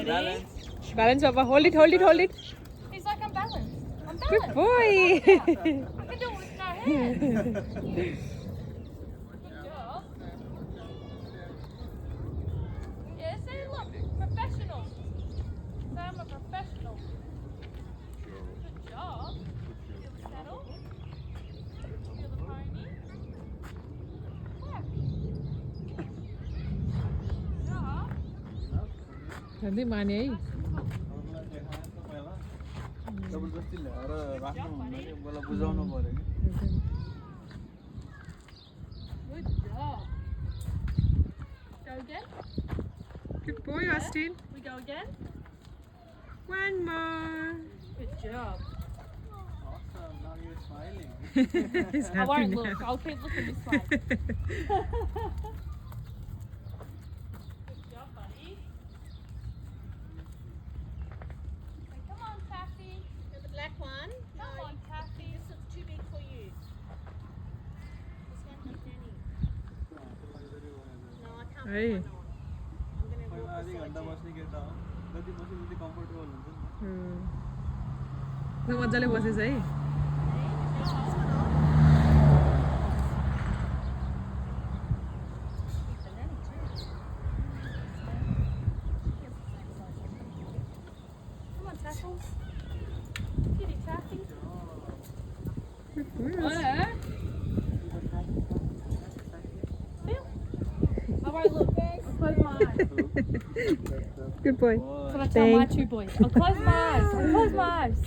Ready? Balance, Papa. Hold it, hold it, hold it. He's like, I'm balanced. I'm balanced. Good boy. I can do it with no hands. Good job. Yeah, see, look, professional. So I'm a professional. Good job. Feel the saddle. Feel the pony. Good job. Nanti mana ai? जबरजस्ती ल्याएर राख्नु भन्दाखेरि मलाई बुझाउनु पर्यो कि Good job. Go again. Good boy, Austin. We go again. One more. Good job. Awesome, now you're smiling. He's I won't happy look. now. I'll keep looking this way. Good job, buddy. Okay, come on, Taffy. The black one? Come on, Taffy. This is too big for you. This one has Nanny. No, I can't Hey. put one on. I'm going to पहिला walk आधी beside घन्टा you. बस्ने केटा हो जति बस्यो त्यति comfortable हुन्छ नि त त्यो मजाले बसेछ है. Keep the nanny too. Come on, Taffy. Kitty Taffy. Good boy, Austin. Where? Bill. I won't look. I'll close my eyes. Good boy. That's what I tell my two boys. I'll close my eyes. I'll close my eyes.